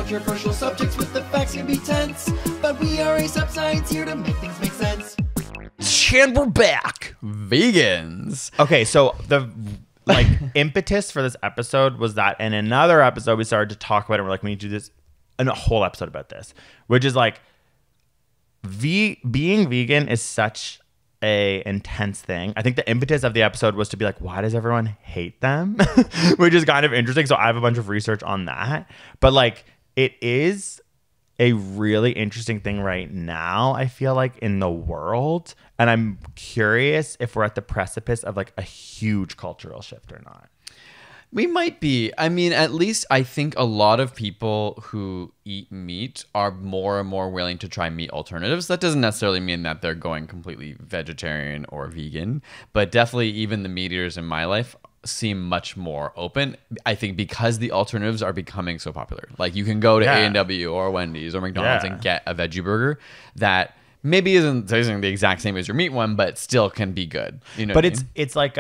controversial subjects with the facts can be tense, but we are ASAP Science here to make things make sense. And we're back. Vegans. Okay, so the impetus for this episode was that in another episode we started to talk about it. We're like, we need to do this, and a whole episode about this, which is like being vegan is such a intense thing. I think the impetus of the episode was to be like, why does everyone hate them? Which is kind of interesting. So I have a bunch of research on that. But like, it is a really interesting thing right now, I feel like, in the world. And I'm curious if we're at the precipice of like a huge cultural shift or not. We might be. I mean, at least I think a lot of people who eat meat are more and more willing to try meat alternatives. That doesn't necessarily mean that they're going completely vegetarian or vegan, but definitely even the meat eaters in my life seem much more open. I think because the alternatives are becoming so popular. Like you can go to A&W or Wendy's or McDonald's and get a veggie burger that maybe isn't the exact same as your meat one, but still can be good. You know, but it's like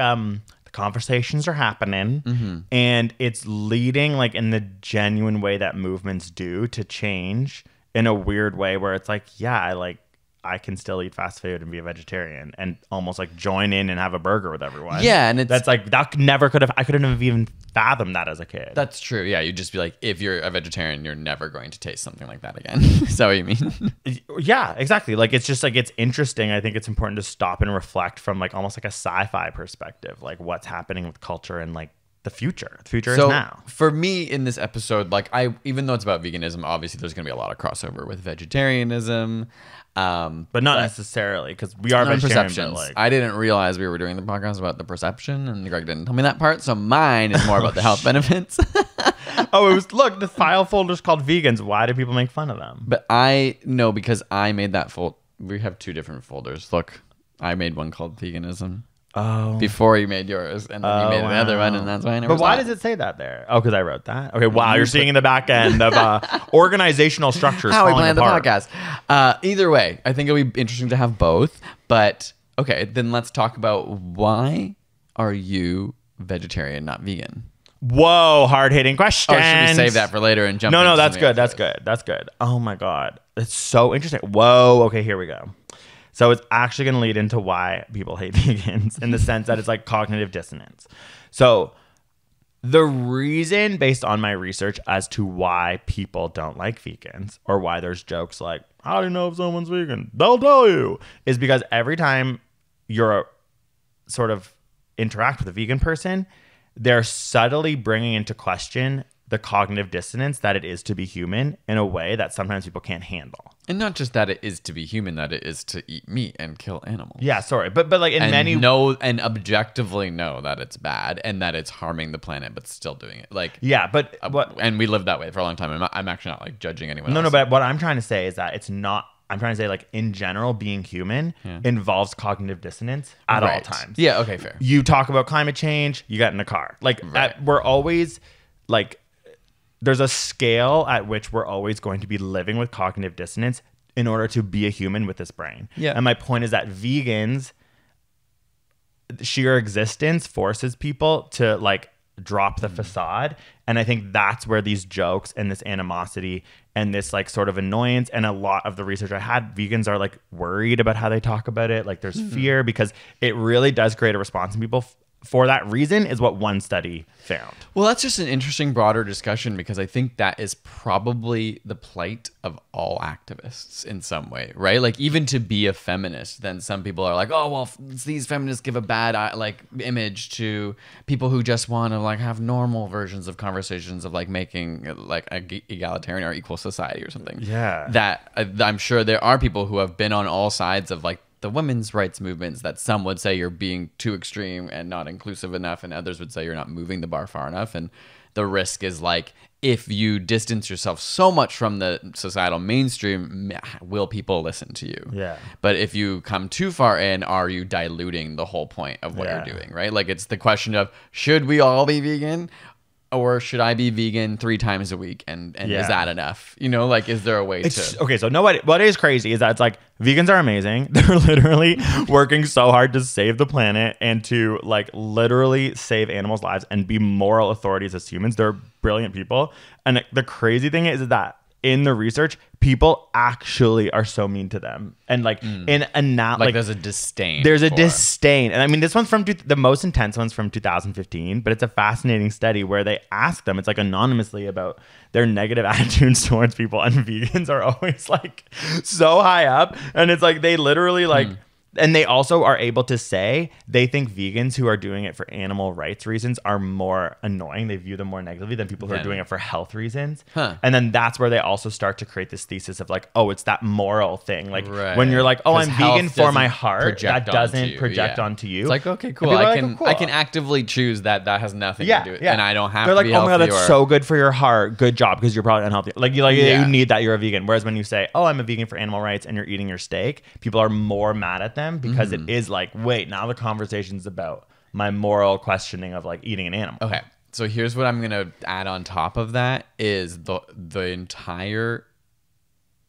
conversations are happening and it's leading like in the genuine way that movements do to change in a weird way where it's like, I can still eat fast food and be a vegetarian and almost like join in and have a burger with everyone. Yeah. And that's like, I couldn't have even fathomed that as a kid. That's true. Yeah. You'd just be like, if you're a vegetarian, you're never going to taste something like that again. Is that what you mean? Yeah, exactly. Like, it's just like, it's interesting. I think it's important to stop and reflect from like almost like a sci-fi perspective, like what's happening with culture and like the future. The future is now. For me in this episode, like even though it's about veganism, obviously there's going to be a lot of crossover with vegetarianism. But not necessarily, because we are vegetarian. But like, I didn't realize we were doing the podcast about the perception, and Greg didn't tell me that part. So mine is more about the health benefits. Oh, it was, look, the file folder's called vegans. Why do people make fun of them? But I know because I made that we have two different folders. Look, I made one called veganism. Oh. Before you made yours, and then you made another one, and that's why I never But why does it say that there? Oh, because I wrote that? Okay, wow, you're seeing in the back end of organizational structures. How we planned the podcast. Either way, I think it'll be interesting to have both. But, okay, then let's talk about why are you vegetarian, not vegan? Whoa, hard-hitting question. Or should we save that for later and jump No, into that's something good, else? that's good. Oh, my God. That's so interesting. Whoa, okay, here we go. So it's actually going to lead into why people hate vegans in the sense that it's like cognitive dissonance. So the reason based on my research as to why people don't like vegans or why there's jokes like, how do you know if someone's vegan? They'll tell you, is because every time you're sort of interact with a vegan person, they're subtly bringing into question the cognitive dissonance that it is to be human in a way that sometimes people can't handle. And not just that it is to be human, that it is to eat meat and kill animals. Yeah, sorry. But like in many... and objectively know that it's bad and that it's harming the planet, but still doing it. Like, yeah, but and we lived that way for a long time. I'm actually not like judging anyone else. No, but what I'm trying to say is that it's not... I'm trying to say, like, in general, being human involves cognitive dissonance at all times. Yeah, okay, fair. You talk about climate change, you get in a car. Like, we're always, like... There's a scale at which we're always going to be living with cognitive dissonance in order to be a human with this brain. Yeah. And my point is that vegans, sheer existence forces people to like drop the facade. And I think that's where these jokes and this animosity and this like sort of annoyance, and a lot of the research I had, vegans are like worried about how they talk about it. Like there's fear because it really does create a response in people. For that reason is what one study found. Well, that's just an interesting broader discussion because I think that is probably the plight of all activists in some way, right? Like even to be a feminist, then some people are like, oh, well, these feminists give a bad like image to people who just want to like have normal versions of conversations of like making like egalitarian or equal society or something. Yeah. That I'm sure there are people who have been on all sides of like the women's rights movements that some would say you're being too extreme and not inclusive enough, and others would say you're not moving the bar far enough. And the risk is like, if you distance yourself so much from the societal mainstream, will people listen to you? Yeah. But if you come too far in, are you diluting the whole point of what you're doing, right? Like it's the question of, should we all be vegan? or should I be vegan 3 times a week? And Yeah. is that enough? You know, like, is there a way to? Okay, so what is crazy is that it's like vegans are amazing. They're literally working so hard to save the planet and to like literally save animals' lives and be moral authorities as humans. They're brilliant people. And the crazy thing is that in the research, people actually are so mean to them. And like Like there's a disdain. There's a for- disdain. And I mean, this one's from the most intense one's from 2015, but it's a fascinating study where they ask them, it's like anonymously, about their negative attitudes towards people. And vegans are always like so high up. And it's like they literally like, and they also are able to say they think vegans who are doing it for animal rights reasons are more annoying. They view them more negatively than people who are doing it for health reasons. And then that's where they also start to create this thesis of like, oh, it's that moral thing. Like when you're like, oh, 'Cause I'm health vegan for my doesn't heart, project that doesn't onto you. project Yeah. onto you. It's like, okay, cool. And people are I like, can oh, cool. I can actively choose that has nothing to do with it. And I don't have They're to like, be oh my god, healthy that's or- so good for your heart. Good job, because you're probably unhealthy. Like you Yeah. need that. You're a vegan. Whereas when you say, oh, I'm a vegan for animal rights, and you're eating your steak, people are more mad at them because it is like, wait, now the conversation's about my moral questioning of like eating an animal. Okay. So here's what I'm gonna add on top of that is the entire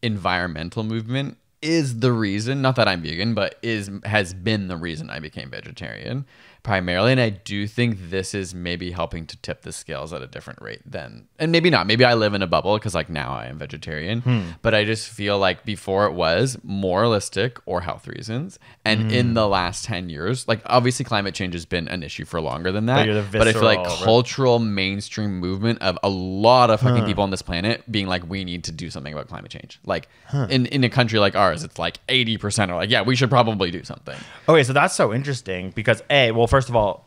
environmental movement is the reason, not that I'm vegan, but has been the reason I became vegetarian primarily. And I do think this is maybe helping to tip the scales at a different rate than, and maybe not, maybe I live in a bubble because like now I am vegetarian, but I just feel like before it was moralistic or health reasons. And in the last 10 years, like obviously climate change has been an issue for longer than that, you're the but I feel like visceral- cultural mainstream movement of a lot of fucking people on this planet being like, we need to do something about climate change. Like in a country like ours, it's like 80% are like, yeah, we should probably do something. Okay, so that's so interesting because first of all,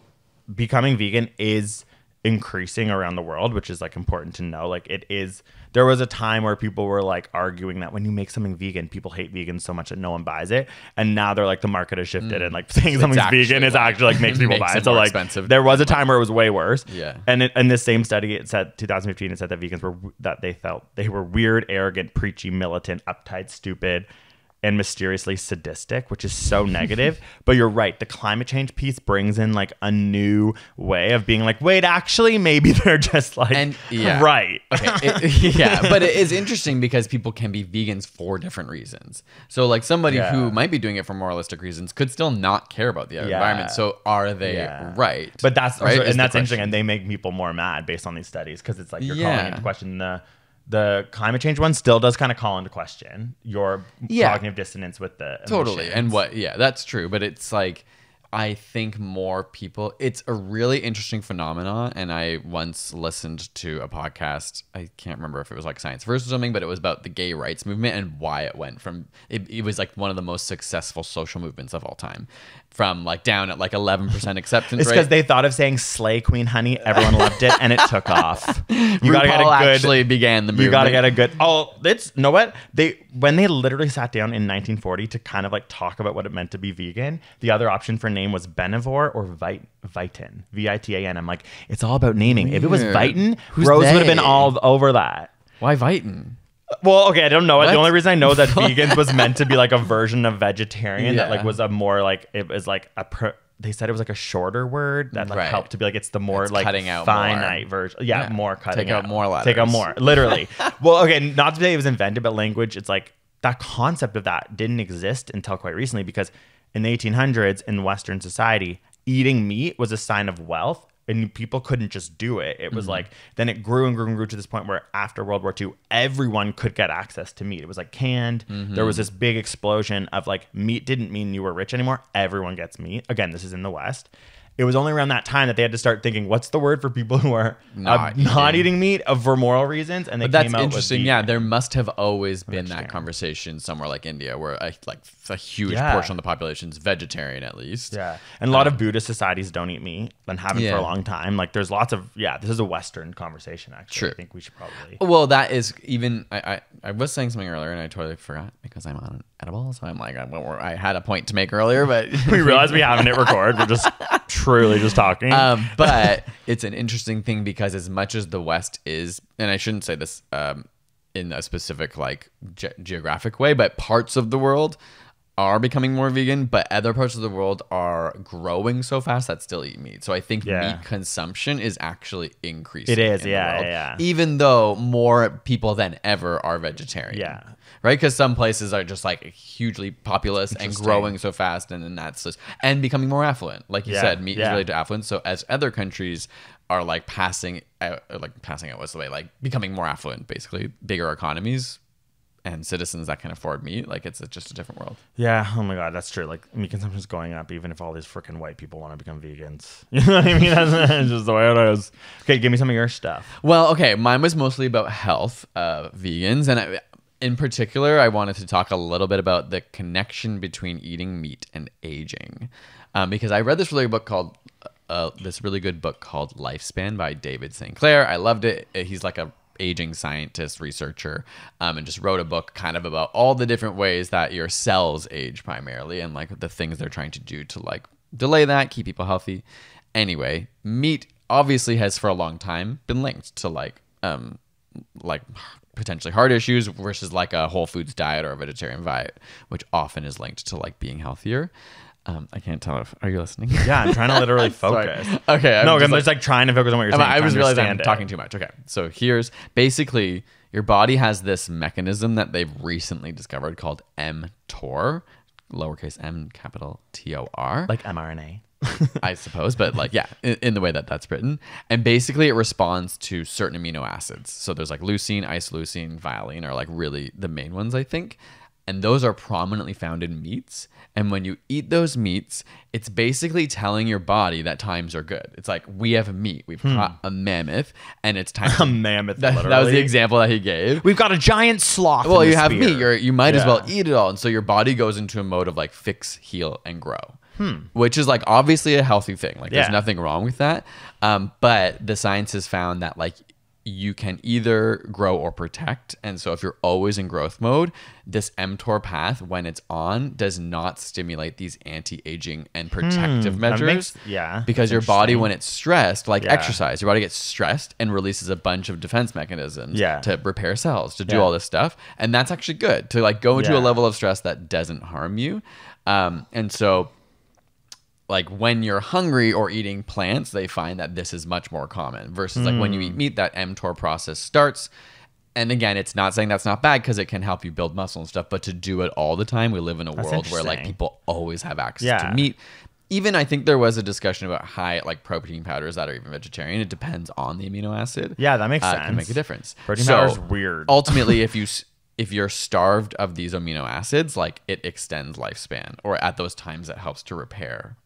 becoming vegan is increasing around the world, which is like important to know. Like it is, there was a time where people were like arguing that when you make something vegan, people hate vegans so much that no one buys it. And now they're like, the market has shifted and like saying something's actually vegan is like- actually like makes people makes buy it it. So more like expensive. there was a time where it was way worse. Yeah. And in this same study, it said 2015, it said that vegans they felt they were weird, arrogant, preachy, militant, uptight, stupid, and mysteriously sadistic, which is so negative. But you're right. The climate change piece brings in like a new way of being like, wait, actually, maybe they're just like, And yeah. right. Okay. Yeah, but it is interesting because people can be vegans for different reasons. So like somebody Yeah. who might be doing it for moralistic reasons could still not care about the environment. So are they Yeah. right? But that's right? also, Is and the that's interesting, question. and they make people more mad based on these studies because it's like you're Yeah. calling into question the climate change one still does kind of call into question your cognitive dissonance with the Totally. emissions. And what, yeah, that's true. But it's like, I think more people, it's a really interesting phenomenon. And I once listened to a podcast. I can't remember if it was like Science First or something, but it was about the gay rights movement and why it went from, it was like one of the most successful social movements of all time. From like down at like 11% acceptance It's rate. because they thought of saying "Slay Queen Honey." Everyone loved it, and it took off. You gotta get a RuPaul good. actually began the movement. You gotta get a good. Oh, it's know what when they literally sat down in 1940 to kind of like talk about what it meant to be vegan. The other option for name was Benivore or Vitan, Vitan. I'm like, it's all about naming. If it was Weird. Vitan, Who's Rose would have been they? all over that. Why Vitan? Well, okay, I don't know. What? The only reason I know that vegans was meant to be like a version of vegetarian that like Yeah. was a more like it was like they said it was like a shorter word that like Right. helped to be like it's the more It's like cutting out finite more. version. Yeah, Yeah. more cutting Take out more letters. Take out more, literally. Well, okay, not to say it was invented, but language. It's like that concept of that didn't exist until quite recently because in the 1800s in Western society, eating meat was a sign of wealth. And people couldn't just do it. It was like, then it grew and grew and grew to this point where after World War II, everyone could get access to meat. It was like canned. There was this big explosion of like meat didn't mean you were rich anymore. Everyone gets meat. Again, this is in the West. It was only around that time that they had to start thinking, what's the word for people who are not eating meat for moral reasons? And they But came that's out interesting. with Yeah, vegan. there must have always been that Vegetarian. conversation somewhere like India, where like a huge Yeah. portion of the population is vegetarian, at least. Yeah. And a lot of Buddhist societies don't eat meat and haven't for Yeah. a long time. Like there's lots of, this is a Western conversation, actually. True. I think we should probably. Well, that is even. I was saying something earlier and I totally forgot because I'm on edible. So I'm like, I had a point to make earlier, but We realize we haven't hit record. We're just truly just talking. But it's an interesting thing because as much as the West is, and I shouldn't say this in a specific like geographic way, but parts of the world are becoming more vegan, but other parts of the world are growing so fast that still eat meat. So I think Yeah. meat consumption is actually increasing. It is, in the yeah, world, yeah. Even though more people than ever are vegetarian. Yeah. Right? Because some places are just like hugely populous and Interesting. growing so fast, and then that's just, and becoming more affluent. Like you Yeah, said, meat is yeah. related to affluence. So as other countries are like passing out, what's the way? Like becoming more affluent, basically, bigger economies and citizens that can afford meat, like it's just a different world. Yeah. Oh my God, that's true. Like meat consumption is going up, even if all these freaking white people want to become vegans. You know what I mean? That's just the way it is. Okay, give me some of your stuff. Well, okay, mine was mostly about health, vegans, and in particular, I wanted to talk a little bit about the connection between eating meat and aging, because I read this really good book called Lifespan by David Sinclair. I loved it. He's like a aging scientist, researcher, and just wrote a book kind of about all the different ways that your cells age primarily, and like the things they're trying to do to like delay that, keep people healthy. Anyway, meat obviously has for a long time been linked to like potentially heart issues versus like a whole foods diet or a vegetarian diet, which often is linked to like being healthier. I can't tell if, are you listening? Yeah, I'm trying to literally focus. Okay. No, I'm just like trying to focus on what you're saying. I was realizing I'm understand it. talking too much. Okay. So here's basically your body has this mechanism that they've recently discovered called mTOR, lowercase m, capital TOR. Like mRNA. I suppose, but like, yeah, in the way that that's written. And basically it responds to certain amino acids. So there's like leucine, isoleucine, valine are like really the main ones, I think. And those are prominently found in meats. And when you eat those meats, it's basically telling your body that times are good. It's like, we have meat. We've caught a mammoth and it's time. A mammoth, That was the literally. example that he gave. We've got a giant sloth. Well, in the you have spear. meat. You might as Yeah. well eat it all. And so your body goes into a mode of like fix, heal, and grow. Which is like obviously a healthy thing. Like there's Yeah. nothing wrong with that. But the science has found that like you can either grow or protect. And so if you're always in growth mode, this mTOR path, when it's on, does not stimulate these anti-aging and protective that measures. makes- yeah, Because that's your body, interesting. when it's stressed, like Yeah. exercise, your body gets stressed and releases a bunch of defense mechanisms Yeah. to repair cells, to do Yeah. all this stuff. And that's actually good to like go into Yeah. a level of stress that doesn't harm you. And so like when you're hungry or eating plants, they find that this is much more common versus like when you eat meat, that mTOR process starts. And again, it's not saying that's not bad because it can help you build muscle and stuff, but to do it all the time, we live in a world where like interesting. people always have access Yeah. to meat. Even I think there was a discussion about high like protein powders that are even vegetarian. It depends on the amino acid. Yeah, that makes It can sense. make a difference. Protein powder is weird. Ultimately, if you're starved of these amino acids, like it extends lifespan, or at those times it helps to repair.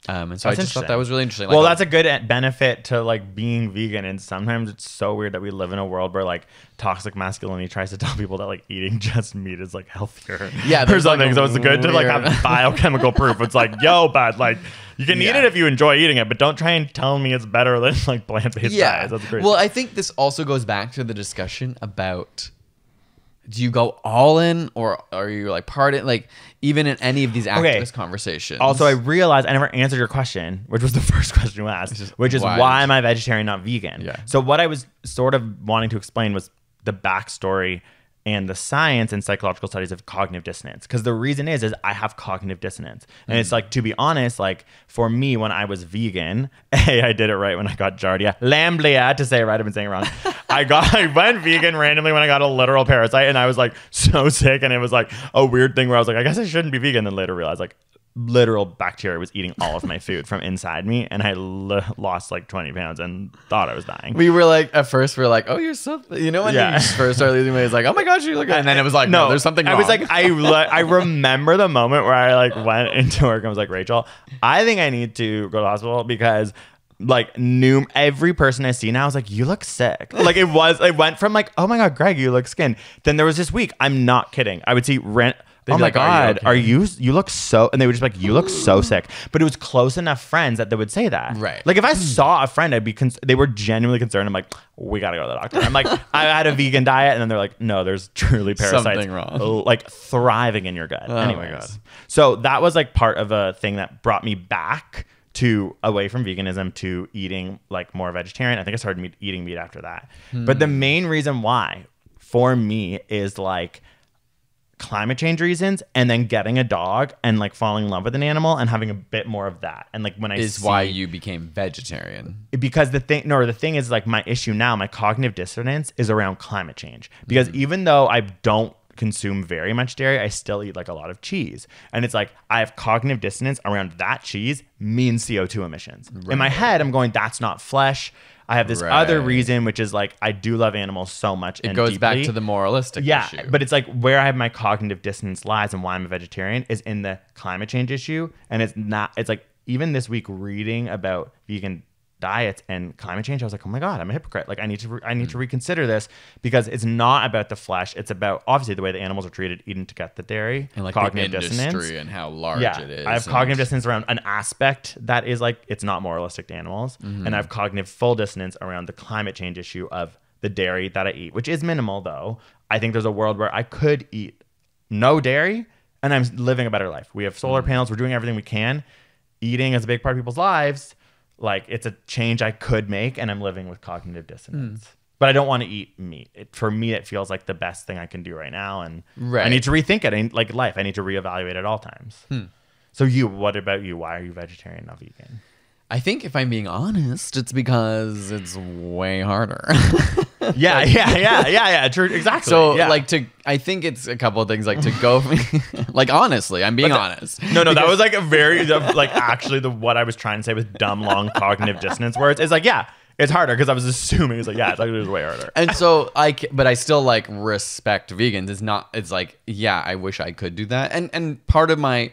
And so I That's just thought that interesting. was really interesting. Well, Like, that's a good benefit to like being vegan, and sometimes it's so weird that we live in a world where like toxic masculinity tries to tell people that like eating just meat is like healthier. Yeah, or there's, like, something. a So it's good to like have weird- biochemical proof. It's like, yo, but like you can eat Yeah. it if you enjoy eating it, but don't try and tell me it's better than like plant-based diets. That's great. Well, I think this also goes back to the discussion about, do you go all in or are you like part in, like even in any of these Okay. activist conversations? Also, I realized I never answered your question, which was the first question you asked, which is why am I vegetarian, not vegan? Yeah. So what I was sort of wanting to explain was the backstory and the science and psychological studies of cognitive dissonance. Because the reason is I have cognitive dissonance. And it's like, to be honest, like for me, when I was vegan, I did it right when I got Giardia. Lamblia, to say it right, I've been saying it wrong. I went vegan randomly when I got a literal parasite, and I was like so sick, and it was like a weird thing where I was like, I guess I shouldn't be vegan. Then later realized like literal bacteria was eating all of my food from inside me, and I lost like 20 pounds and thought I was dying. we were like, at first we were like, oh, you're so, you know, when Yeah. you first started losing weight, it's like, oh my gosh, you look good. And then it was like, no, there's something wrong. I was like, I remember the moment where I like went into work and was like, Rachel, I think I need to go to the hospital because like every person I see now is like, you look sick. Like it went from like, oh my God, Greg, you look skinned. Then there was this week, I'm not kidding, I would see They'd oh be my like, "Are you God, okay?" are you look so, and they would just be like, you look so sick. But it was close enough friends that they would say that. Right. Like if I saw a friend, I'd be, they were genuinely concerned. I'm like, we got to go to the doctor. I'm like, I had a vegan diet. And then they're like, no, there's truly parasites Something wrong. like thriving in your gut. my Anyways. God. So that was like part of a thing that brought me back to away from veganism to eating like more vegetarian. I think I started eating meat after that. But the main reason why for me is like climate change reasons, and then getting a dog and like falling in love with an animal and having a bit more of that. And like when I Is why you became vegetarian. because the thing is like my issue now, my cognitive dissonance is around climate change. Because even though I don't consume very much dairy, I still eat like a lot of cheese. And it's like I have cognitive dissonance around that cheese means CO2 emissions. In my head, I'm going, that's not flesh. I have this other reason, which is like I do love animals so much. It and goes deeply. back to the moralistic issue. But it's like where I have my cognitive dissonance lies and why I'm a vegetarian is in the climate change issue. And it's not, it's like even this week reading about vegan diets and climate change, I was like, oh my God, I'm a hypocrite. Like I need to reconsider this because it's not about the flesh. It's about obviously the way the animals are treated, eaten to get the dairy, and like cognitive the industry dissonance. and how large it is. I have cognitive dissonance around an aspect that is like, it's not moralistic to animals. And I have cognitive full dissonance around the climate change issue of the dairy that I eat, which is minimal though. I think there's a world where I could eat no dairy and I'm living a better life. We have solar panels. We're doing everything we can. Eating is a big part of people's lives. Like it's a change I could make and I'm living with cognitive dissonance. But I don't want to eat meat. For me, it feels like the best thing I can do right now. And I need to rethink it. Like life, I need to reevaluate at all times. So what about you? Why are you vegetarian, not vegan? I think if I'm being honest, it's because it's way harder. Yeah. True. Exactly. So I think it's a couple of things like to go, like honestly, I'm being honest. No, that was like a very, like actually what I was trying to say with dumb, long cognitive dissonance words. It's like, yeah, it's harder because I was assuming it's like, yeah, it's actually way harder. And so but I still like respect vegans. It's like, yeah, I wish I could do that. And part of my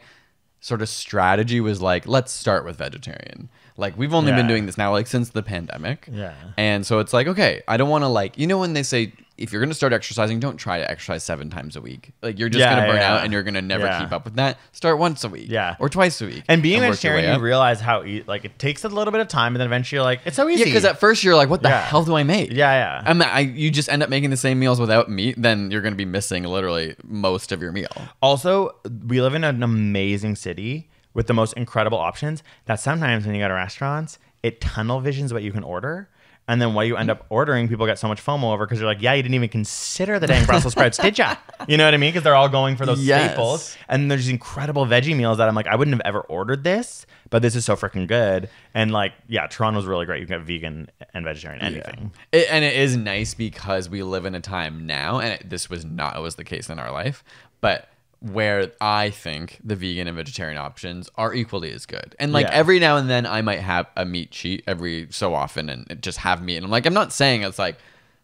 sort of strategy was like, let's start with vegetarian. Like we've only been doing this now like since the pandemic. Yeah. And so it's like, okay, I don't want to like, you know, when they say if you're going to start exercising, don't try to exercise 7 times a week. Like you're just going to burn out and you're going to never keep up with that. Start once a week. Or twice a week. And being vegetarian, you realize how like it takes a little bit of time and then eventually you're like, it's so easy. Yeah, because at first you're like, what the hell do I make? You just end up making the same meals without meat, then you're going to be missing literally most of your meal. Also, we live in an amazing city with the most incredible options that sometimes when you go to restaurants, it tunnel visions what you can order. And then what you end up ordering, people get so much FOMO over because you're like, yeah, you didn't even consider the dang Brussels sprouts, did ya? You know what I mean? Because they're all going for those staples. And there's these incredible veggie meals that I'm like, I wouldn't have ever ordered this, but this is so freaking good. And like, yeah, Toronto's really great. You can get vegan and vegetarian, anything. And it is nice because we live in a time now, and this was not always the case in our life, but where I think the vegan and vegetarian options are equally as good. And like every now and then I might have a meat cheat every so often and just have meat. And I'm like, I'm not saying it's like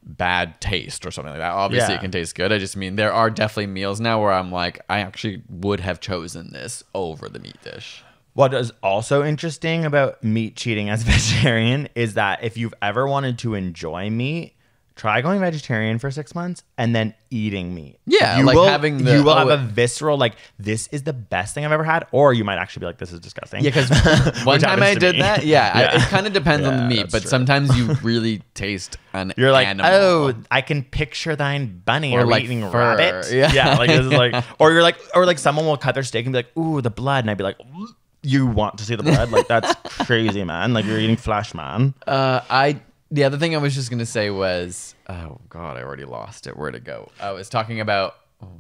bad taste or something like that. Obviously it can taste good. I just mean there are definitely meals now where I'm like, I actually would have chosen this over the meat dish. What is also interesting about meat cheating as a vegetarian is that if you've ever wanted to enjoy meat, try going vegetarian for 6 months and then eating meat. Yeah, you like will, having the... You will have a visceral, like, this is the best thing I've ever had. Or you might actually be like, this is disgusting. Yeah, because one time I did that. It kind of depends on the meat. But true. sometimes you really taste an You're like, animal. oh, I can picture thine bunny or like eating fur. rabbit. Yeah. Like, this is like... Or you're like... Or like someone will cut their steak and be like, ooh, the blood. And I'd be like... You want to see the blood? Like, that's crazy, man. Like, you're eating flesh, man. The other thing I was just going to say was, oh God, I already lost it. Where'd it go? I was talking about,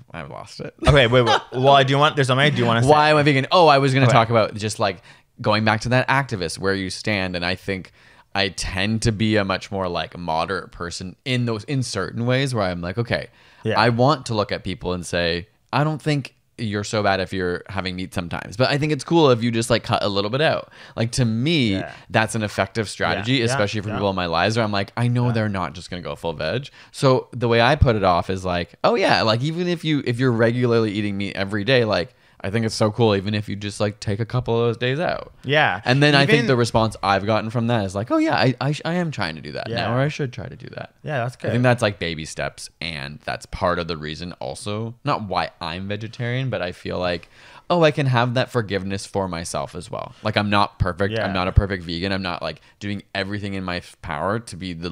I lost it. Okay, wait. Well, there's something I do want to say. Why am I vegan? Oh, I was going to talk about just like going back to that activist, where you stand. And I think I tend to be a much more like moderate person in certain ways where I'm like, okay, I want to look at people and say, I don't think you're so bad if you're having meat sometimes, but I think it's cool if you just like cut a little bit out. Like to me, that's an effective strategy, especially for people in my lives where I'm like, I know they're not just gonna go full veg. So the way I put it off is like, oh yeah, like even if you're regularly eating meat every day, like I think it's so cool even if you just like take a couple of those days out. Yeah. And then I think the response I've gotten from that is like, oh yeah, I am trying to do that now, or I should try to do that. Yeah, that's good. I think that's like baby steps, and that's part of the reason also, not why I'm vegetarian, but I feel like, oh, I can have that forgiveness for myself as well. Like I'm not perfect. Yeah. I'm not a perfect vegan. I'm not like doing everything in my power to be the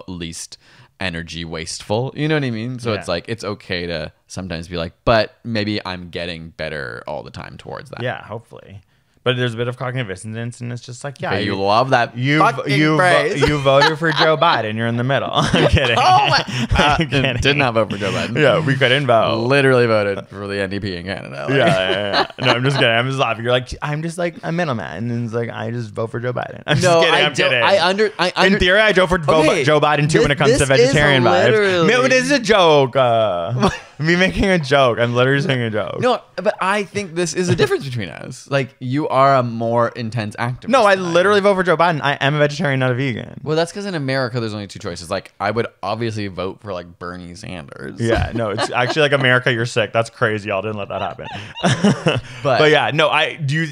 least energy wasteful, you know what I mean? So it's like it's okay to sometimes be like, but maybe I'm getting better all the time towards that. Yeah, hopefully. But there's a bit of cognitive dissonance, and it's just like, yeah, Okay, you love that you fucking phrase. you voted for Joe Biden. You're in the middle. I'm kidding. Oh my! I'm kidding. Did not vote for Joe Biden. Yeah, we couldn't vote. Literally voted for the NDP in Canada. Like, Yeah. No, I'm just kidding. I'm just laughing. You're like, I'm just like a middleman, and it's like I just vote for Joe Biden. I'm just No, kidding. I I'm don't- kidding. I under- In theory, I vote for Okay, Joe Biden too when it comes to this is vegetarian vibes. literally- No, this is a joke. Me making a joke. I'm literally saying a joke. No, but I think this is a difference between us. Like, you are a more intense activist. No, I than am. literally vote for Joe Biden. I am a vegetarian, not a vegan. Well, that's because in America, there's only two choices. Like, I would obviously vote for like Bernie Sanders. Yeah, no, it's actually like America. You're sick. That's crazy. Y'all didn't let that happen. but yeah, no,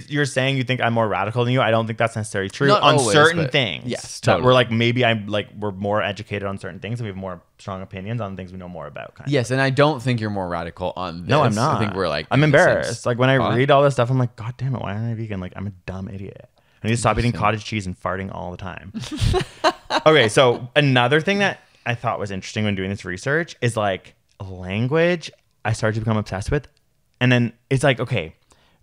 you're saying you think I'm more radical than you. I don't think that's necessarily true Not on always, certain but things. yes, that totally. we're like maybe we're more educated on certain things and we have more strong opinions on things we know more about. Kind of. Yes, and I don't think you're more radical on this. No, I'm not. I think we're like. I'm in the same embarrassed. Like when I spot. read all this stuff, I'm like, God damn it, why aren't I vegan? Like I'm a dumb idiot. I need to stop eating cottage cheese and farting all the time. Okay, so another thing that I thought was interesting when doing this research is like language I started to become obsessed with. And then it's like, okay,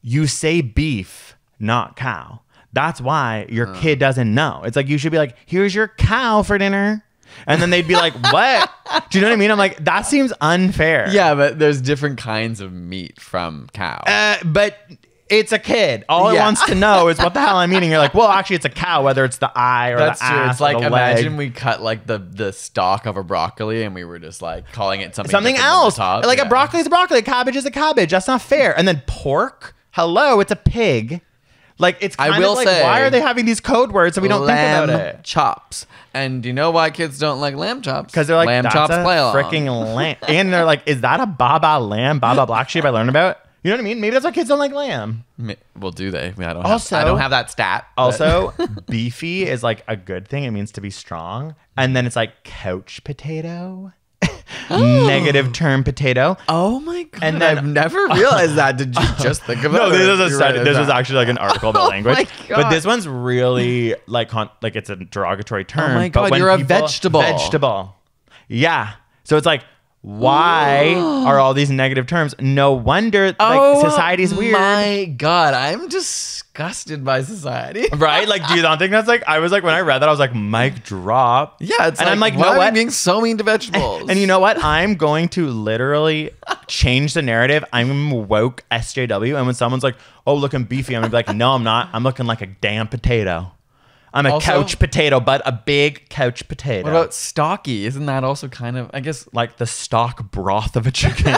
you say beef, not cow. That's why your kid doesn't know. It's like you should be like, here's your cow for dinner. And then they'd be like, what? Do you know what I mean? I'm like, that seems unfair. Yeah, but there's different kinds of meat from cow. But it's a kid. All it Yeah. wants to know is what the hell I'm eating. You're like, well, actually, it's a cow, whether it's the eye or That's the true. ass. It's like or the leg. imagine we cut like the stalk of a broccoli and we were just like calling it something something different than the else. top. Like Yeah. a broccoli is a broccoli, a cabbage is a cabbage. That's not fair. And then pork, hello, it's a pig. Like it's I kind will of like, say, why are they having these code words so we don't think about lamb it? chops. And do you know why kids don't like lamb chops? Because they're like, lamb that's chops a play along. freaking lamb. And they're like, is that a Baba lamb? Baba black sheep I learned about? You know what I mean? Maybe that's why kids don't like lamb. Well, do they? I don't. Also- I don't have that stat. but- Also, beefy is like a good thing. It means to be strong. And then it's like couch potato, negative term potato. oh my god! And then- I've never realized that. Did you just think of it? No, or this is a you study. read it This was down? actually like an article about Oh language. my But God. this one's really like like it's a derogatory term. my but God, when you're a people- vegetable. Vegetable. Yeah. So it's like, why are all these negative terms? No wonder like society's weird. My god, I'm disgusted by society. Right? Like, do you not think that's like, I was like, when I read that, I was like, mic drop. Yeah, it's and I'm like, why you know are we what? being so mean to vegetables? And you know what? I'm going to literally change the narrative. I'm woke SJW. And when someone's like, oh, looking beefy, I'm going to be like, no, I'm not. I'm looking like a damn potato. I'm a Also- couch potato, but a big couch potato. What about stocky? Isn't that also kind of, I guess, like the stock broth of a chicken?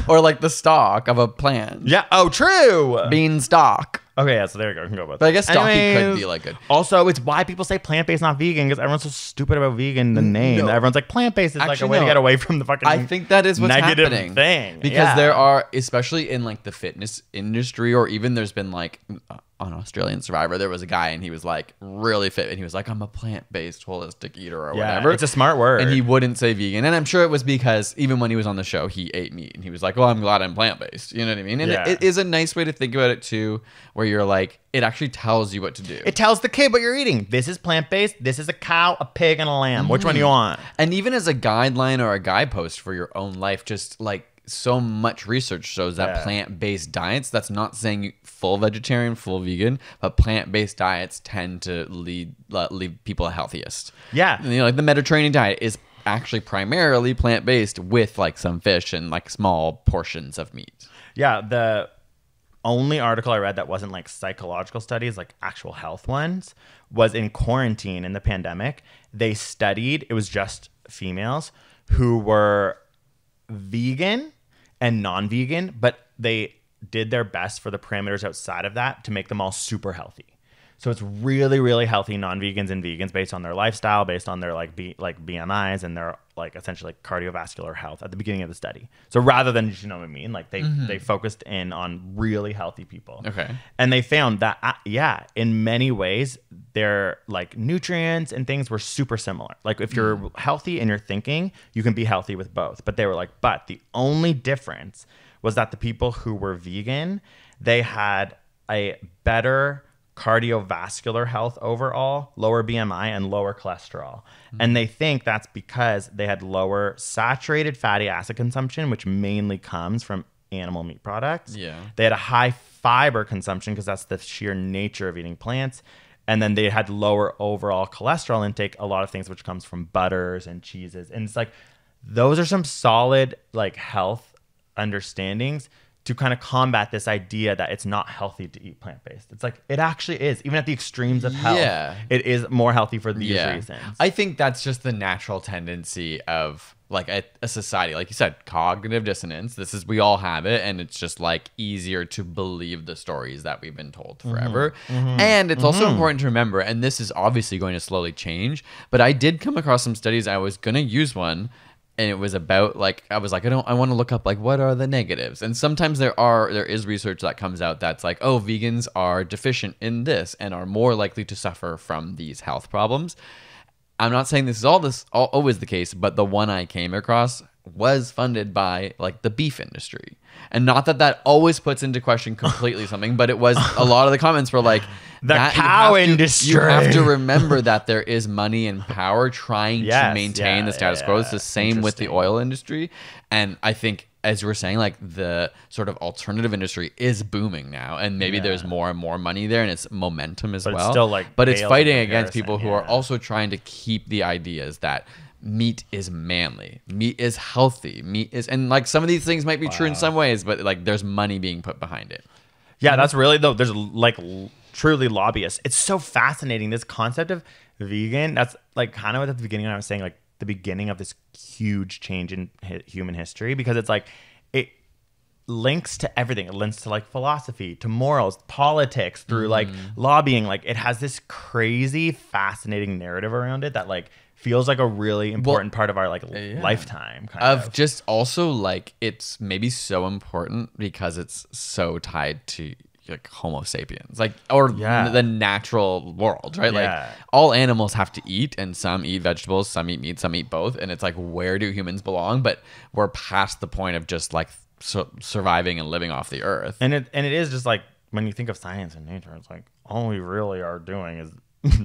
or like the stalk of a plant? Yeah. Oh, true. Bean stalk. Okay, yeah, so there you go. We can go with But I guess stocky could Anyways, be like good. Also, it's why people say plant-based, not vegan, because everyone's so stupid about vegan, the name. No. Everyone's like, plant-based is like a Actually, way to no. get away from the fucking I think that is what's negative happening. thing. Because Yeah. there are, especially in like the fitness industry, or even there's been like on Australian Survivor, there was a guy and he was like really fit and he was like, I'm a plant-based holistic eater or Yeah, whatever. it's a smart word. And he wouldn't say vegan. And I'm sure it was because even when he was on the show, he ate meat and he was like, well, I'm glad I'm plant-based. You know what I mean? And Yeah. it is a nice way to think about it too, where you're like, it actually tells you what to do. It tells the kid what you're eating. This is plant-based. This is a cow, a pig, and a lamb. Which one do you want? And even as a guideline or a guidepost for your own life, just like so much research shows that Yeah. plant-based diets, that's not saying full vegetarian, full vegan, but plant-based diets tend to leave people healthiest. Yeah. You know, like the Mediterranean diet is actually primarily plant-based with like some fish and like small portions of meat. Yeah, the only article I read that wasn't like psychological studies, like actual health ones, was in quarantine in the pandemic. They studied, it was just females who were vegan and non-vegan, but they did their best for the parameters outside of that to make them all super healthy. So it's really, really healthy non-vegans and vegans based on their lifestyle, based on their like BMIs and their like essentially cardiovascular health at the beginning of the study. So rather than, you know what I mean, like they focused in on really healthy people. Okay. And they found that in many ways their like nutrients and things were super similar. Like if you're healthy in your thinking, you can be healthy with both. But they were like, but the only difference was that the people who were vegan, they had a better cardiovascular health overall, lower BMI, and lower cholesterol. And they think that's because they had lower saturated fatty acid consumption, which mainly comes from animal meat products. Yeah. They had a high fiber consumption because that's the sheer nature of eating plants. And then they had lower overall cholesterol intake, a lot of things which comes from butters and cheeses. And it's like, those are some solid like health understandings to kind of combat this idea that it's not healthy to eat plant-based. It's like, it actually is. Even at the extremes of health, it is more healthy for these reasons. I think that's just the natural tendency of like a society. Like you said, cognitive dissonance. We all have it. And it's just like easier to believe the stories that we've been told forever. And it's also important to remember, and this is obviously going to slowly change, but I did come across some studies. I was going to use one, and it was about like, I was like, I want to look up like, what are the negatives? And sometimes there is research that comes out that's like, oh, vegans are deficient in this and are more likely to suffer from these health problems. I'm not saying this is always the case, but the one I came across was funded by like the beef industry. And not that always puts into question completely something, but it was a lot of the comments were like, the cow industry. You have to remember that there is money and power trying to maintain the status quo. It's the same with the oil industry. And I think, as you were saying, like the sort of alternative industry is booming now, and maybe there's more and more money there, and it's momentum as well. It's still like, but it's fighting against people who are also trying to keep the ideas that meat is manly, meat is healthy, and like some of these things might be true in some ways, but like there's money being put behind it. Yeah, that's really there's like truly lobbyists. It's so fascinating, this concept of vegan. That's like kind of at the beginning when I was saying like the beginning of this huge change in human history, because it's like it links to everything. It links to like philosophy, to morals, politics, through like lobbying. Like it has this crazy fascinating narrative around it that like feels like a really important part of our like lifetime kind of. Just also like it's maybe so important because it's so tied to like Homo sapiens, like, or the natural world, right? Like all animals have to eat, and some eat vegetables, some eat meat, some eat both. And it's like, where do humans belong? But we're past the point of just like surviving and living off the earth. And it is just like, when you think of science and nature, it's like all we really are doing is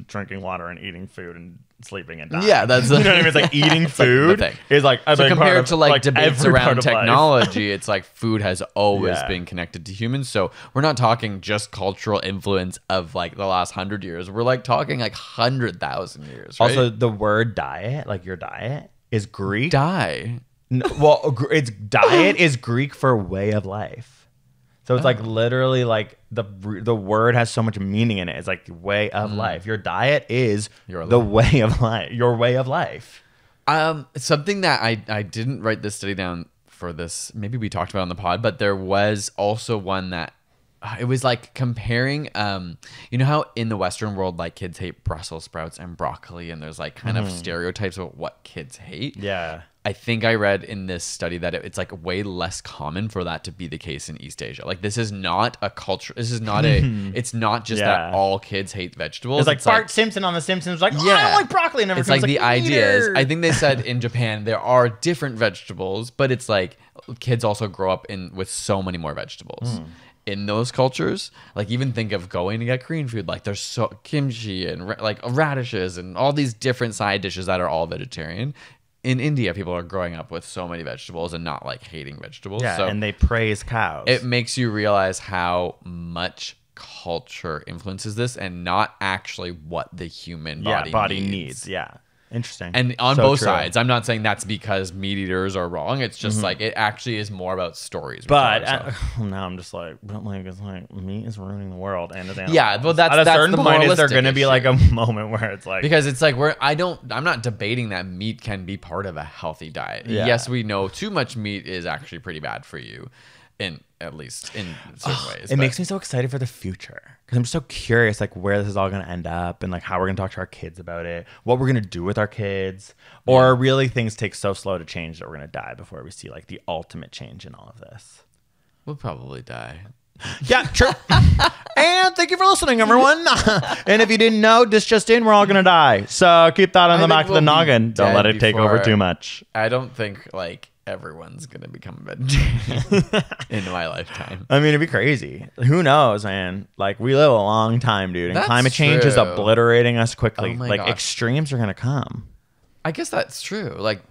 drinking water and eating food and sleeping and dying. Yeah, that's you know what I mean. It's like eating food is like so compared to like debates around life. technology, it's like food has always been connected to humans. So we're not talking just cultural influence of like the last 100 years. We're like talking like 100,000 years. Right? Also, the word diet, like your diet, is Greek. Diet is Greek for way of life. So it's like literally like the word has so much meaning in it. It's like way of life. Your diet is the way of life. Your way of life. Something that I didn't write this study down for this. Maybe we talked about it on the pod, but there was also one that it was like comparing. You know how in the Western world, like kids hate Brussels sprouts and broccoli, and there's like kind of stereotypes of what kids hate. Yeah. I think I read in this study that it's like way less common for that to be the case in East Asia. Like this is not a culture. This is not it's not just that all kids hate vegetables. It's like Bart Simpson on The Simpsons. Like, I don't like broccoli. And it's like the ideas. I think they said in Japan there are different vegetables, but it's like kids also grow up with so many more vegetables. In those cultures, like even think of going to get Korean food, like there's so kimchi and like radishes and all these different side dishes that are all vegetarian. In India, people are growing up with so many vegetables and not like hating vegetables. Yeah, so and they praise cows. It makes you realize how much culture influences this and not actually what the human body needs. Yeah. Interesting. And on both sides, I'm not saying that's because meat eaters are wrong. It's just like it actually is more about stories. But now I'm just like, it's like meat is ruining the world and the animals. Yeah, well, that's at a certain the point is there going to be like a moment where it's like, because it's like I'm not debating that meat can be part of a healthy diet. Yeah. Yes, we know too much meat is actually pretty bad for you. At least in certain ways. It makes me so excited for the future because I'm so curious like where this is all going to end up and like how we're going to talk to our kids about it, what we're going to do with our kids, or really things take so slow to change that we're going to die before we see like the ultimate change in all of this. We'll probably die. Yeah, true. And thank you for listening, everyone. And if you didn't know, this just in, we're all going to die. So keep that on the back of the noggin. Don't let it take over too much. I don't think like everyone's gonna become a vegetarian in my lifetime. I mean, it'd be crazy. Who knows, man? Like, we live a long time, dude. And That's climate change is true. obliterating us quickly. Oh my like, gosh. extremes are gonna come. I guess that's true. Like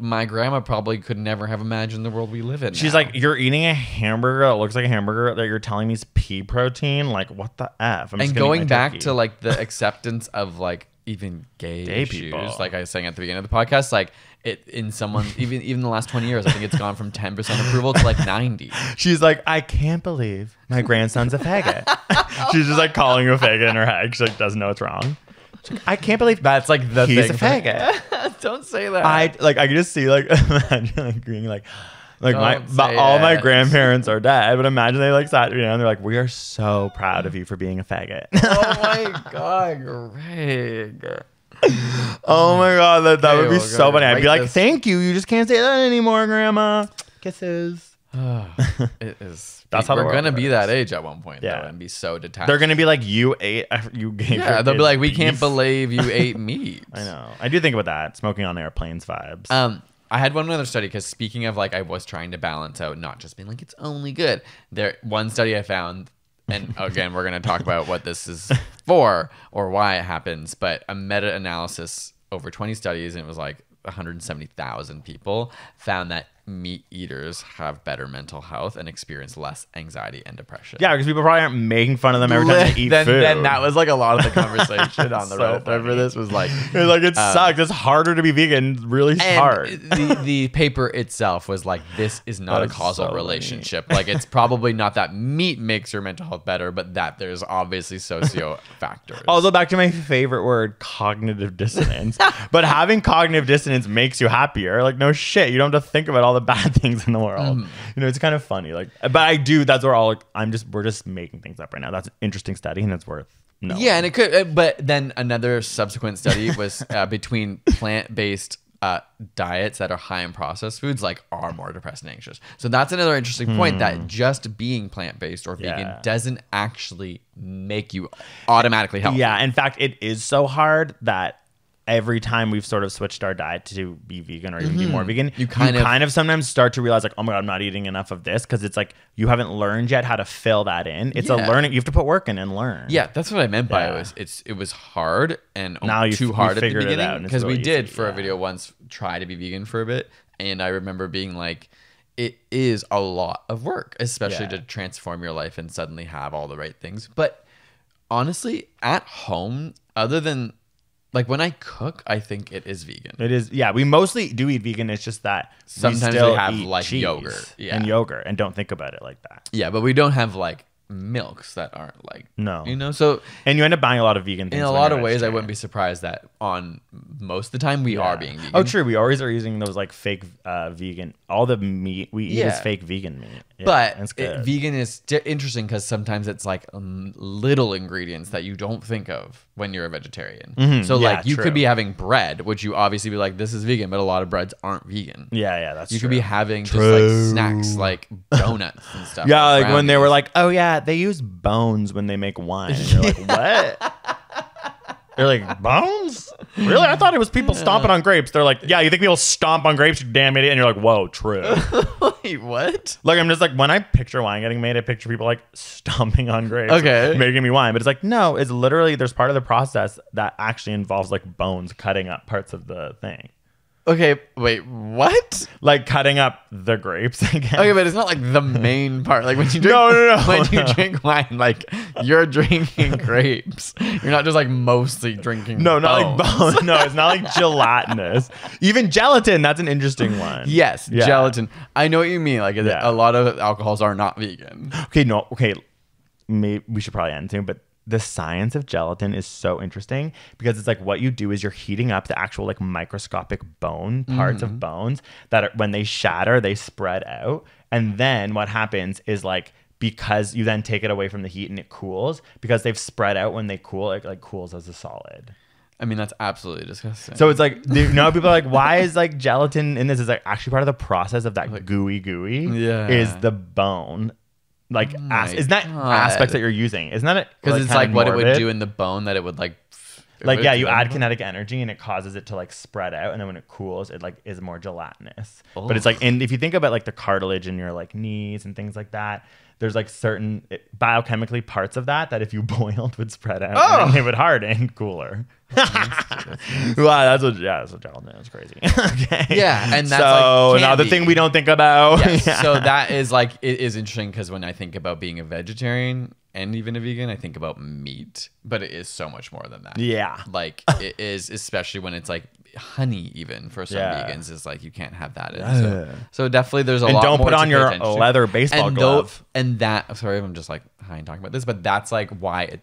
my grandma probably could never have imagined the world we live in. She's now. like, you're eating a hamburger that looks like a hamburger that you're telling me is pea protein. Like, what the F? I'm just and gonna eat going my back turkey. to like the acceptance of like even gay issues, people. like I was saying at the beginning of the podcast, like it in someone even the last 20 years, I think it's gone from 10% approval to like 90. She's like, I can't believe my grandson's a faggot. She's just like calling you a faggot in her head. She like doesn't know it's wrong. She's like, I can't believe That's like the he's thing. a faggot. Don't say that. I can just see like imagine like being like Don't say all my it. grandparents are dead, but imagine they like sat down and they're like, we are so proud of you for being a faggot. Oh my god, Greg. Oh my god, that Okay, would be we'll so go funny. I'd be write like, this. thank you. You just can't say that anymore, Grandma. Kisses. It is. That's how the we're world gonna be works. that age at one point, Yeah. though, and be so detached. They're gonna be like, you ate, you gave. yeah, your they'll be kid like, we can't beef." believe you ate meat. I know. I do think about that. Smoking on airplanes vibes. I had one other study because speaking of like, I was trying to balance out not just being like it's only good. One study I found, and again we're gonna talk about what this is for or why it happens, but a meta-analysis over 20 studies, and it was like 170,000 people found that meat eaters have better mental health and experience less anxiety and depression. Yeah, because people probably aren't making fun of them every time they eat then, food. then that was like a lot of the conversation on the So Reddit thread for funny. this was like It's like it sucks. It's harder to be vegan. It's really and hard. the paper itself was like, this is not a That's causal so relationship. Like it's probably not that meat makes your mental health better, but that there's obviously socio factors. Also, back to my favorite word, cognitive dissonance. But having cognitive dissonance makes you happier. Like, no shit. You don't have to think about all the bad things in the world. You know, it's kind of funny. Like, but I do. That's where all. Like, we're just making things up right now. That's an interesting study, and it's worth. No. Yeah, and it could, but then another subsequent study was between plant-based diets that are high in processed foods, like are more depressed and anxious. So that's another interesting point, that just being plant-based or vegan Yeah. doesn't actually make you automatically healthy. Yeah. In fact, it is so hard that every time we've sort of switched our diet to be vegan or even be more vegan, you kind of sometimes start to realize like, oh my God, I'm not eating enough of this, because it's like you haven't learned yet how to fill that in. It's a Yeah. learning. You have to put work in and learn. Yeah, that's what I meant by Yeah. it was hard and Now you- too you hard at the figured it out beginning, and it's because we really did easy, for a yeah. video once try to be vegan for a bit, and I remember being like, it is a lot of work, especially Yeah. to transform your life and suddenly have all the right things. But honestly, at home, other than like when I cook, I think it is vegan. It is. Yeah, we mostly do eat vegan. It's just that Sometimes still we have, eat like, cheese yogurt. Yeah. and yogurt and don't think about it like that. Yeah, but we don't have like milks that aren't like, No. you know, so And you end up buying a lot of vegan things. in a when lot you're of ways, I vegetarian. wouldn't be surprised that on most of the time we are being vegan. Oh, true. We always are using those like fake vegan. All the meat we eat is Yeah. fake vegan meat. Yeah, But it's good. vegan is interesting because sometimes it's like little ingredients that you don't think of when you're a vegetarian. So Yeah, like you true. could be having bread, which you obviously be like, this is vegan, but a lot of breads aren't vegan. Yeah, that's You true. could be having just True. like snacks, like donuts and stuff. Yeah, or like when they were brownies. like, oh yeah, they use bones when they make wine. And you're like, what? They're like, bones? Really? I thought it was people stomping on grapes. They're like, yeah, you think people stomp on grapes, you damn idiot? And you're like, whoa, true. wait, what? Like, I'm just like, when I picture wine getting made, I picture people like stomping on grapes, Okay. making me wine. But it's like, no, it's literally, there's part of the process that actually involves like bones cutting up parts of the thing. Okay, wait, what? Like cutting up the grapes again. Okay, but it's not like the main part. Like when you drink, No. when you drink wine, like you're drinking grapes. You're not just like mostly drinking. No, not bones. like bone. No, it's not like gelatinous. Even gelatin, that's an interesting one. Yes, Yeah. gelatin. I know what you mean. Like Yeah. a lot of alcohols are not vegan. Okay. Maybe we should probably end soon, but the science of gelatin is so interesting because it's like what you do is you're heating up the actual like microscopic bone parts of bones that are, when they shatter, they spread out. And then what happens is like, because you then take it away from the heat and it cools, because they've spread out when they cool, it like cools as a solid. I mean, that's absolutely disgusting. So it's like, you know, people are like, why is like gelatin in this? Is like actually part of the process of that gooey Yeah. is the bone. Like, my isn't that God. aspects that you're using? Isn't that it? because it's kinda like what it would morbid? do in the bone that it would like. Like, yeah, you it would- add kinetic energy and it causes it to like spread out. And then when it cools, it like is more gelatinous. But it's Ugh. like, and if you think about like the cartilage in your like knees and things like that, there's like certain biochemically parts of that if you boiled would spread out and then they would harden cooler. Wow, that's what Geraldine is crazy. Okay. Yeah, and that's so like, now the candy. thing we don't think about. Yes. Yeah. So that is like, it is interesting because when I think about being a vegetarian and even a vegan, I think about meat, but it is so much more than that. Yeah. Like it is, especially when it's like honey, even for some Yeah. vegans, is like you can't have that in. So definitely there's a And lot don't more put to on pay your attention to. leather baseball and glove. And that, sorry if I'm just like high and talking about this, but that's like why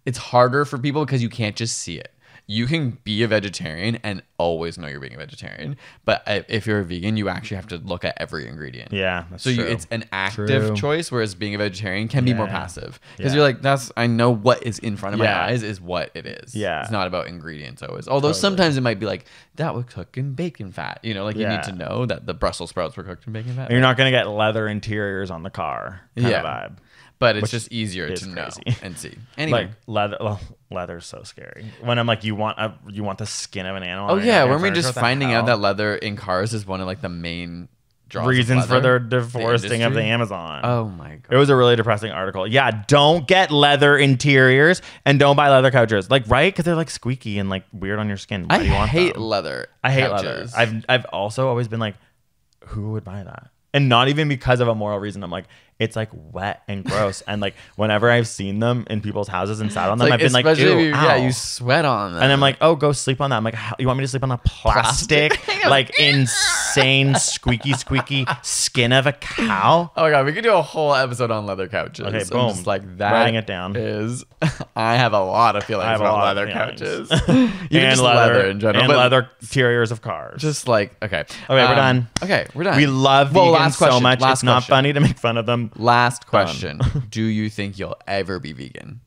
it's harder for people because you can't just see it. You can be a vegetarian and always know you're being a vegetarian, but if you're a vegan, you actually have to look at every ingredient. Yeah, that's So true. it's an active True. choice, whereas being a vegetarian can be more Yeah. passive because Yeah. you're like, I know what is in front of my Yeah. eyes is what it is. Yeah. It's not about ingredients always. Although sometimes it might be like that was cooked in bacon fat. You know, like you Yeah. need to know that the Brussels sprouts were cooked in bacon fat. You're not gonna get leather interiors on the car. Kind Yeah. of vibe. But it's which just easier is to know crazy. and see. Anyway. Like leather. Well, leather's so scary. When I'm like, you want the skin of an animal. Oh on your yeah, goddamn weren't we furniture? just What the finding hell? out that leather in cars is one of like the main draws of reasons for their leather? deforesting of the industry? Amazon? Oh my god. It was a really depressing article. Yeah, don't get leather interiors and don't buy leather couches. Like, right? Because they're like squeaky and like weird on your skin. Why I do you want hate them? leather. I hate leather. couches. I've also always been like, who would buy that? And not even because of a moral reason. I'm like, it's like wet and gross. And like whenever I've seen them in people's houses and sat on them, Like, I've been like, especially ew, if you, ow. you sweat on them. And I'm like, oh, go sleep on that. I'm like, how, you want me to sleep on a plastic, like insane squeaky skin of a cow? oh my god, we could do a whole episode on leather couches. Okay, I'm boom. just like that. Writing it down. Is I have a lot of feelings I have a about lot of leather feelings. couches. Even just leather in general. and but leather interiors of cars. Just like okay. Okay, we're done. Okay, we're done. we love Well, vegans last question, so much. last It's not question. funny to make fun of them. Last question. Do you think you'll ever be vegan?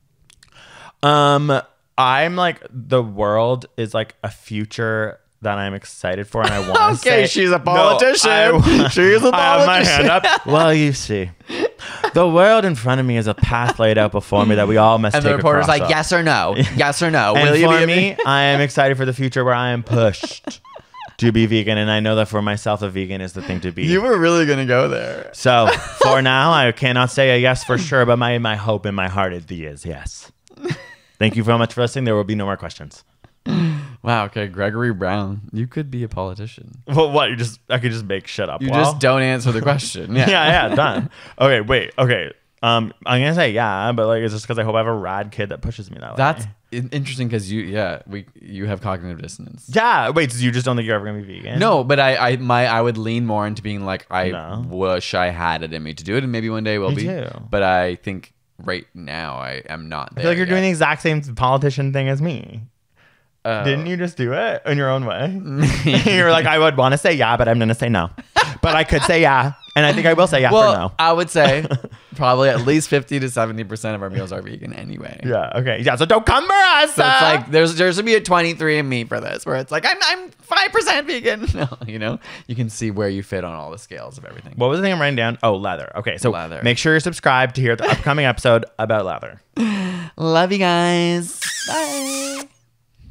I'm like, the world is like a future that I'm excited for, and I want to Okay, say she's a No, politician. I- She's a I have my politician. hand up. Well, you see, the world in front of me is a path laid out before me that we all must And take the reporter's across like, of. yes or no? Yes or no? And Will you for be a me, I am excited for the future where I am pushed to be vegan, and I know that for myself, a vegan is the thing to be. You were really gonna go there. So for now, I cannot say a yes for sure, but my hope in my heart is yes. Thank you very much for listening. There will be no more questions. Wow. Okay, Gregory Brown, you could be a politician. Well, what? I could just make shit up. You Well, just don't answer the question. Yeah. yeah, done. Okay, wait. Okay. I'm gonna say yeah, but like it's just because I hope I have a rad kid that pushes me that way. That's interesting because you have cognitive dissonance. yeah. Wait, so you just don't think you're ever gonna be vegan? No, but I would lean more into being like I No. wish I had it in me to do it, and maybe one day will Me be. too. But I think right now I am not. I feel like you're doing the exact same politician thing as me. Didn't you just do it in your own way? You're like, I would want to say yeah, but I'm gonna say no. But I could say yeah, and I think I will say yeah Well, for no. I would say probably at least 50 to 70% of our meals are vegan anyway. Yeah. Okay. Yeah. So don't come for us. So it's like there's gonna be a 23andMe for this, where it's like I'm 5% vegan. No, you can see where you fit on all the scales of everything. What was the thing I'm writing down? Oh, leather. Okay. So Leather. make sure you're subscribed to hear the upcoming episode about leather. Love you guys. Bye.